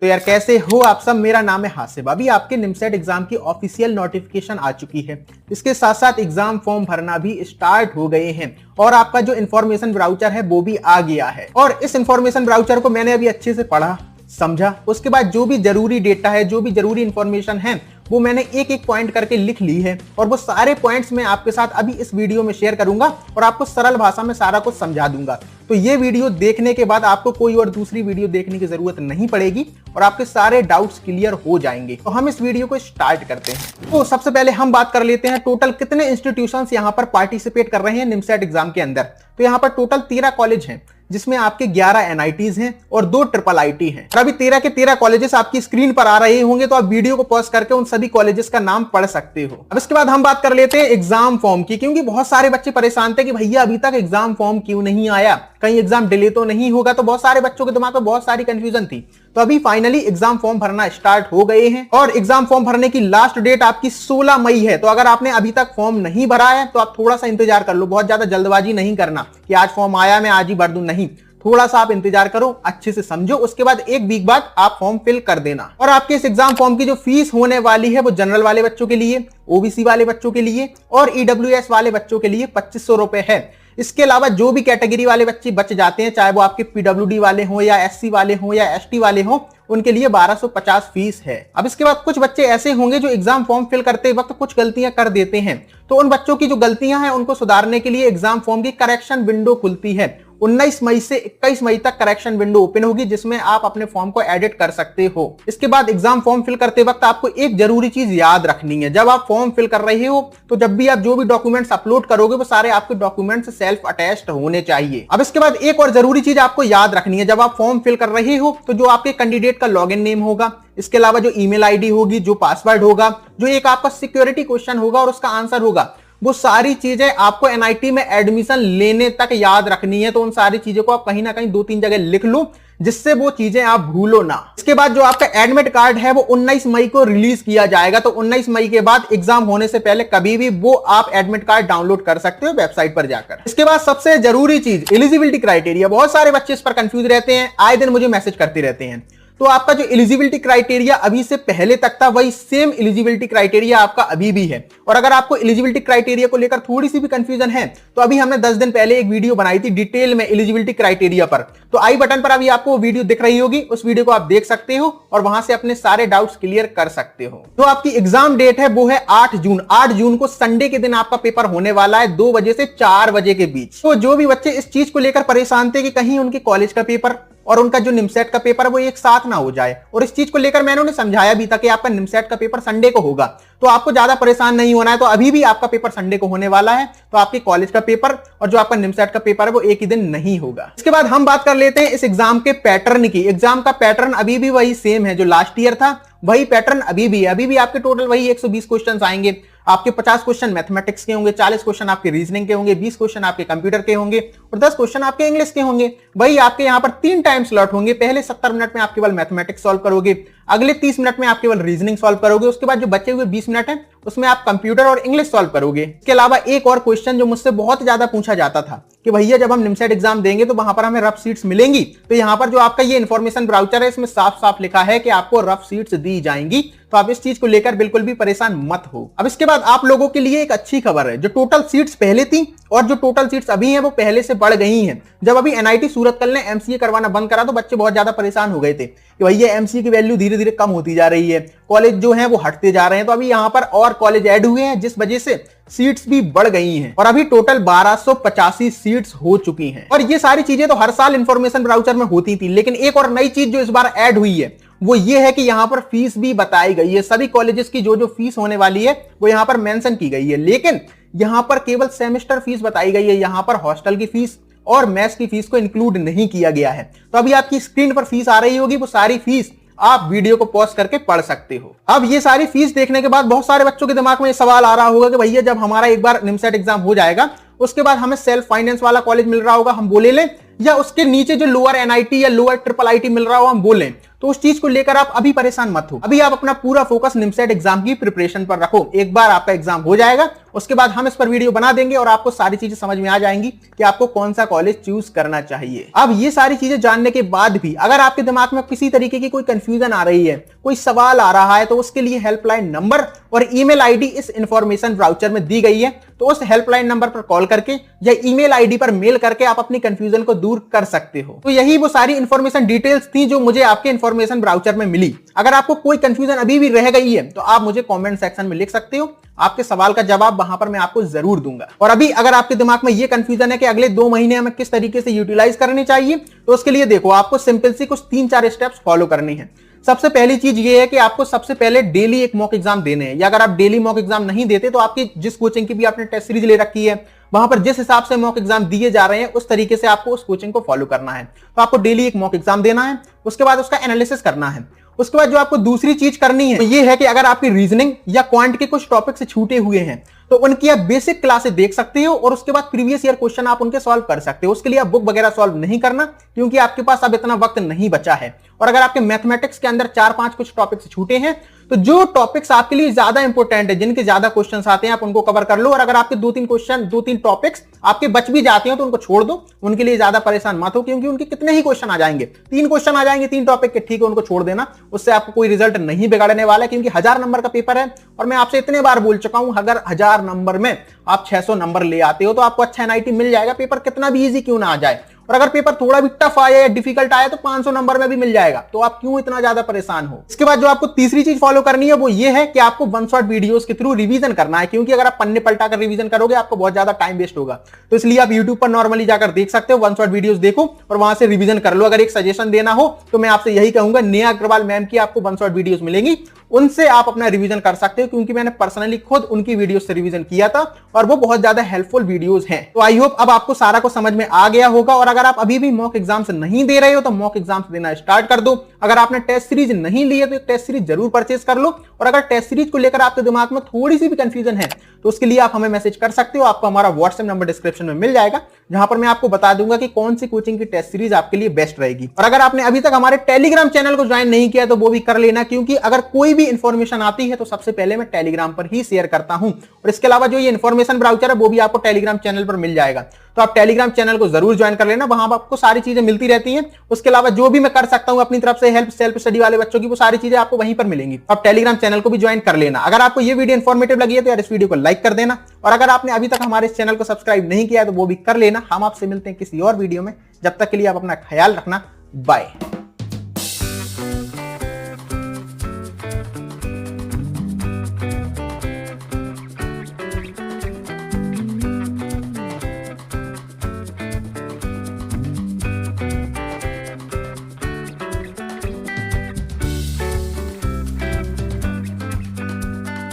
तो यार कैसे हो आप सब। मेरा नाम है हासिब। अभी आपके निमसेट एग्जाम की ऑफिशियल नोटिफिकेशन आ चुकी है। इसके साथ साथ एग्जाम फॉर्म भरना भी स्टार्ट हो गए हैं और आपका जो इन्फॉर्मेशन ब्राउचर है वो भी आ गया है। और इस इन्फॉर्मेशन ब्राउचर को मैंने अभी अच्छे से पढ़ा समझा, उसके बाद जो भी जरूरी डेटा है, जो भी जरूरी इंफॉर्मेशन है वो मैंने एक एक पॉइंट करके लिख ली है और वो सारे पॉइंट्स मैं आपके साथ अभी इस वीडियो में शेयर करूंगा और आपको सरल भाषा में सारा कुछ समझा दूंगा। तो ये वीडियो देखने के बाद आपको कोई और दूसरी वीडियो देखने की जरूरत नहीं पड़ेगी और आपके सारे डाउट्स क्लियर हो जाएंगे। तो हम इस वीडियो को स्टार्ट करते हैं। तो सबसे पहले हम बात कर लेते हैं टोटल कितने इंस्टीट्यूशंस यहाँ पर पार्टिसिपेट कर रहे हैं निमसेट एग्जाम के अंदर। तो यहाँ पर टोटल 13 कॉलेज हैं जिसमें आपके 11 NITs हैं और 2 IIIT हैं। और अभी 13 के 13 कॉलेजेस आपकी स्क्रीन पर आ रहे होंगे, तो आप वीडियो को पॉज करके उन सभी कॉलेजेस का नाम पढ़ सकते हो। अब इसके बाद हम बात कर लेते हैं एग्जाम फॉर्म की, क्योंकि बहुत सारे बच्चे परेशान थे कि भैया अभी तक एग्जाम फॉर्म क्यों नहीं आया, कहीं एग्जाम डिले तो नहीं होगा। तो बहुत सारे बच्चों के दिमाग में बहुत सारी कंफ्यूजन थी। तो अभी फाइनली एग्जाम फॉर्म भरना स्टार्ट हो गए हैं और एग्जाम फॉर्म भरने की लास्ट डेट आपकी 16 मई है। तो अगर आपने अभी तक फॉर्म नहीं भरा है तो आप थोड़ा सा इंतजार कर लो। बहुत ज्यादा जल्दबाजी नहीं करना कि आज फॉर्म आया मैं आज ही भर दूं, नहीं, थोड़ा सा आप इंतजार करो, अच्छे से समझो, उसके बाद एक वीक बाद आप फॉर्म फिल कर देना। और आपके इस एग्जाम फॉर्म की जो फीस होने वाली है वो जनरल वाले बच्चों के लिए, OBC वाले बच्चों के लिए और EWS वाले बच्चों के लिए 2500 रुपए है। इसके अलावा जो भी कैटेगरी वाले बच्चे बच जाते हैं, चाहे वो आपके PWD वाले हों या SC वाले हों या ST वाले हों, उनके लिए 1250 फीस है। अब इसके बाद कुछ बच्चे ऐसे होंगे जो एग्जाम फॉर्म फिल करते वक्त कुछ गलतियां कर देते हैं। तो उन बच्चों की जो गलतियां हैं उनको सुधारने के लिए एग्जाम फॉर्म की करेक्शन विंडो खुलती है। 19 मई से 21 मई तक करेक्शन विंडो ओपन होगी जिसमें आप अपने फॉर्म को एडिट कर सकते हो। इसके बाद एग्जाम फॉर्म फिल करते वक्त आपको एक जरूरी चीज याद रखनी है। जब आप फॉर्म फिल कर रहे हो तो जब भी आप जो भी डॉक्यूमेंट्स अपलोड करोगे वो सारे आपके डॉक्यूमेंट्स सेल्फ अटैच्ड होने चाहिए। अब इसके बाद एक और जरूरी चीज आपको याद रखनी है। जब आप फॉर्म फिल कर रहे हो तो जो आपके कैंडिडेट का लॉगिन नेम होगा, इसके अलावा जो ईमेल आईडी होगी, जो पासवर्ड होगा, जो एक आपका सिक्योरिटी क्वेश्चन होगा और उसका आंसर होगा, वो सारी चीजें आपको NIT में एडमिशन लेने तक याद रखनी है। तो उन सारी चीजों को आप कहीं ना कहीं 2-3 जगह लिख लो जिससे वो चीजें आप भूलो ना। इसके बाद जो आपका एडमिट कार्ड है वो 19 मई को रिलीज किया जाएगा। तो 19 मई के बाद एग्जाम होने से पहले कभी भी वो आप एडमिट कार्ड डाउनलोड कर सकते हो वेबसाइट पर जाकर। इसके बाद सबसे जरूरी चीज एलिजिबिलिटी क्राइटेरिया। बहुत सारे बच्चे इस पर कंफ्यूज रहते हैं, आए दिन मुझे मैसेज करते रहते हैं। तो आपका जो एलिजिबिलिटी क्राइटेरिया अभी से पहले तक था वही सेम एलिजिबिलिटी क्राइटेरिया आपका अभी भी है। और अगर आपको एलिजिबिलिटी क्राइटेरिया को लेकर थोड़ी सी भी कंफ्यूजन है तो अभी हमने 10 दिन पहले एक वीडियो बनाई थी डिटेल में एलिजिबिलिटी क्राइटेरिया पर। तो आई बटन पर अभी आपको वीडियो दिख रही होगी, उस वीडियो को आप देख सकते हो और वहां से अपने सारे डाउट्स क्लियर कर सकते हो। तो आपकी एग्जाम डेट है वो है 8 जून। 8 जून को संडे के दिन आपका पेपर होने वाला है 2 बजे से 4 बजे के बीच। तो जो भी बच्चे इस चीज को लेकर परेशान थे कि कहीं उनके कॉलेज का पेपर और उनका जो निमसेट का पेपर है वो एक साथ ना हो जाए, और इस चीज को लेकर मैंने उन्हें समझाया भी था कि आपका निमसेट का पेपर संडे को होगा, तो आपको ज्यादा परेशान नहीं होना है। तो अभी भी आपका पेपर संडे को होने वाला है। तो आपके कॉलेज का पेपर और जो आपका निमसेट का पेपर है वो एक ही दिन नहीं होगा। इसके बाद हम बात कर लेते हैं इस एग्जाम के पैटर्न की। एग्जाम का पैटर्न अभी भी वही सेम है जो लास्ट ईयर था, वही पैटर्न अभी भी है। अभी भी आपके टोटल वही 120 क्वेश्चन आएंगे। आपके 50 क्वेश्चन मैथमेटिक्स के होंगे, 40 क्वेश्चन आपके रीजनिंग के होंगे, 20 क्वेश्चन आपके कंप्यूटर के होंगे और 10 क्वेश्चन आपके इंग्लिश के होंगे। वही आपके यहाँ पर 3 टाइम स्लॉट होंगे। पहले 70 मिनट में आप केवल मैथमेटिक्स सॉल्व करोगे, अगले 30 मिनट में आप केवल रीजनिंग सॉल्व करोगे, उसके बाद जो बचे हुए 20 मिनट है उसमें आप कंप्यूटर और इंग्लिश सॉल्व करोगे। इसके अलावा एक और क्वेश्चन जो मुझसे बहुत ज्यादा पूछा जाता था कि भैया जब हम निमसेट एग्जाम देंगे तो वहां पर हमें रफ सीट्स मिलेंगी। तो यहाँ पर जो आपका ये इन्फॉर्मेशन ब्राउचर है इसमें साफ साफ लिखा है कि आपको रफ सीट्स दी जाएंगी। तो आप इस चीज को लेकर बिल्कुल भी परेशान मत हो। अब इसके बाद आप लोगों के लिए एक अच्छी खबर है, जो टोटल सीट्स पहले थी और जो टोटल सीट्स अभी हैं वो पहले से बढ़ गई हैं। जब अभी NIT सूरतकल ने MCA करवाना बंद करा तो बच्चे बहुत ज्यादा परेशान हो गए थे कि भैया MCA की वैल्यू धीरे धीरे कम होती जा रही है, कॉलेज जो है वो हटते जा रहे हैं। तो अभी यहाँ पर और कॉलेज ऐड हुए हैं जिस वजह से सीट्स भी बढ़ गई हैं और अभी टोटल 1285 सीट्स हो चुकी हैं। और ये सारी चीजें तो हर साल इंफॉर्मेशन ब्राउचर में होती थी, लेकिन एक और नई चीज जो इस बार ऐड हुई है वो ये है कि यहाँ पर फीस भी बताई गई है। सभी कॉलेजेस की जो जो फीस होने वाली है वो यहाँ पर मेंशन की गई है, लेकिन यहाँ पर केवल सेमेस्टर फीस बताई गई है। यहाँ पर हॉस्टल की फीस और मेस की फीस को इंक्लूड नहीं किया गया है। तो अभी आपकी स्क्रीन पर फीस आ रही होगी, वो सारी फीस आप वीडियो को पॉज करके पढ़ सकते हो। अब ये सारी फीस देखने के बाद बहुत सारे बच्चों के दिमाग में ये सवाल आ रहा होगा कि भैया जब हमारा एक बार निमसेट एग्जाम हो जाएगा उसके बाद हमें सेल्फ फाइनेंस वाला कॉलेज मिल रहा होगा, हम वो ले लें, या उसके नीचे जो लोअर एनआईटी या लोअर ट्रिपल आईटी मिल रहा हो हम बोलें, तो उस चीज को लेकर आप अभी परेशान मत हो। अभी आप अपना पूरा फोकस निमसेट एग्जाम की प्रिपरेशन पर रखो। एक बार आपका एग्जाम हो जाएगा उसके बाद हम इस पर वीडियो बना देंगे और आपको सारी चीजें समझ में आ जाएंगी कि आपको कौन सा कॉलेज चूज करना चाहिए। अब ये सारी चीजें जानने के बाद भी अगर आपके दिमाग में किसी तरीके की कोई कंफ्यूजन आ रही है, कोई सवाल आ रहा है, तो उसके लिए हेल्पलाइन नंबर और ईमेल आईडी इस इंफॉर्मेशन ब्राउचर में दी गई है। तो उस हेल्पलाइन नंबर पर कॉल करके या ईमेल आईडी पर मेल करके आप अपनी कंफ्यूजन को दूर कर सकते हो। तो यही वो सारी इंफॉर्मेशन डिटेल्स थी जो मुझे आपके इंफॉर्मेशन ब्राउचर में मिली। अगर आपको कोई कंफ्यूजन अभी भी रह गई है तो आप मुझे कमेंट सेक्शन में लिख सकते हो, आपके सवाल का जवाब वहां पर मैं आपको जरूर दूंगा। और अभी अगर आपके दिमाग में ये कंफ्यूजन है कि अगले 2 महीने हमें किस तरीके से यूटिलाइज करनी चाहिए, तो उसके लिए देखो आपको सिंपल सी कुछ 3-4 स्टेप्स फॉलो करनी है। सबसे पहली चीज ये है कि आपको सबसे पहले डेली एक मॉक एग्जाम देने हैं, या अगर आप डेली मॉक एग्जाम नहीं देते तो आपकी जिस कोचिंग की भी आपने टेस्ट सीरीज ले रखी है वहां पर जिस हिसाब से मॉक एग्जाम दिए जा रहे हैं उस तरीके से आपको उस कोचिंग को फॉलो करना है। तो आपको डेली एक मॉक एग्जाम देना है, उसके बाद उसका एनालिसिस करना है। उसके बाद जो आपको दूसरी चीज करनी है ये है कि अगर आपकी रीजनिंग या क्वांट के कुछ टॉपिक से छूटे हुए हैं तो उनकी आप बेसिक क्लासेस देख सकते हो और उसके बाद प्रीवियस ईयर क्वेश्चन आप उनके सॉल्व कर सकते हो। उसके लिए आप बुक वगैरह सॉल्व नहीं करना क्योंकि आपके पास अब इतना वक्त नहीं बचा है। और अगर आपके मैथमेटिक्स के अंदर 4-5 कुछ टॉपिक्स छूटे हैं तो जो टॉपिक्स आपके लिए ज्यादा इंपॉर्टेंट है, जिनके ज्यादा क्वेश्चंस आते हैं, आप उनको कवर कर लो। और अगर आपके 2-3 टॉपिक्स आपके बच भी जाते हो तो उनको छोड़ दो, उनके लिए ज्यादा परेशान मत हो क्योंकि उनके कितने ही क्वेश्चन आ जाएंगे। 3 क्वेश्चन आ जाएंगे 3 टॉपिक के, ठीक है, उनको छोड़ देना, उससे आपको कोई रिजल्ट नहीं बिगाड़ने वाला है क्योंकि 1000 नंबर का पेपर है। और मैं आपसे इतने बार बोल चुका हूं, अगर 1000 नंबर में आप 600 नंबर ले आते हो तो आपको अच्छा एनआईटी मिल जाएगा, पेपर कितना भी इजी क्यों ना आ जाए। और अगर पेपर थोड़ा भी टफ आया या डिफिकल्ट आया तो 500 नंबर में भी मिल जाएगा, तो आप क्यों इतना ज्यादा परेशान हो। इसके बाद जो आपको तीसरी चीज फॉलो करनी है वो ये है कि आपको वन शॉट वीडियोस के थ्रू रिवीजन करना है, क्योंकि अगर आप पन्ने पलटा कर रिवीजन करोगे आपको बहुत ज्यादा टाइम वेस्ट होगा। तो इसलिए आप यूट्यूब पर नॉर्मली जाकर देख सकते हो, वन शॉट वीडियोस देखो और वहां से रिवीजन कर लो। अगर एक सजेशन देना हो तो मैं आपसे यही कहूंगा, नेहा अग्रवाल मैम की आपको वन शॉट वीडियोस मिलेंगी, उनसे आप अपना रिवीजन कर सकते हो क्योंकि मैंने पर्सनली खुद उनकी वीडियोस से रिवीजन किया था और वो बहुत ज्यादा हेल्पफुल वीडियोस हैं। तो आई होप अब आपको सारा को समझ में आ गया होगा। और अगर आप अभी भी मॉक एग्जाम्स नहीं दे रहे हो तो मॉक एग्जाम्स देना स्टार्ट कर दो। अगर आपने टेस्ट सीरीज नहीं ली है तो एक टेस्ट सीरीज जरूर परचेज कर लो। और अगर टेस्ट सीरीज को लेकर आपके दिमाग में थोड़ी सी भी कंफ्यूजन है तो उसके लिए आप हमें मैसेज कर सकते हो। आपको हमारा व्हाट्सएप नंबर डिस्क्रिप्शन में मिल जाएगा, जहां पर मैं आपको बता दूंगा कि कौन सी कोचिंग की टेस्ट सीरीज आपके लिए बेस्ट रहेगी। और अगर आपने अभी तक हमारे टेलीग्राम चैनल को ज्वाइन नहीं किया तो वो भी कर लेना, क्योंकि अगर कोई भी इंफॉर्मेशन आती है तो सबसे पहले मैं टेलीग्राम पर ही शेयर करता हूं। और इसके अलावा जो ये इंफॉर्मेशन ब्राउचर है वो भी आपको टेलीग्राम चैनल पर मिल जाएगा, तो आप टेलीग्राम चैनल को जरूर ज्वाइन कर लेना, वहां आपको सारी चीजें मिलती रहती हैं। उसके अलावा जो भी मैं कर सकता हूं अपनी तरफ से हेल्प सेल्फ स्टडी वाले बच्चों की, वो सारी चीजें आपको वहीं पर मिलेंगी। आप टेलीग्राम चैनल को भी ज्वाइन कर लेना। अगर आपको ये वीडियो इंफॉर्मेटिव लगी है तो यार इस वीडियो को लाइक कर देना, और अगर आपने अभी तक हमारे इस चैनल को सब्सक्राइब नहीं किया है तो वो भी कर लेना। हम आपसे मिलते हैं किसी और वीडियो में, जब तक के लिए आप अपना ख्याल रखना, बाय।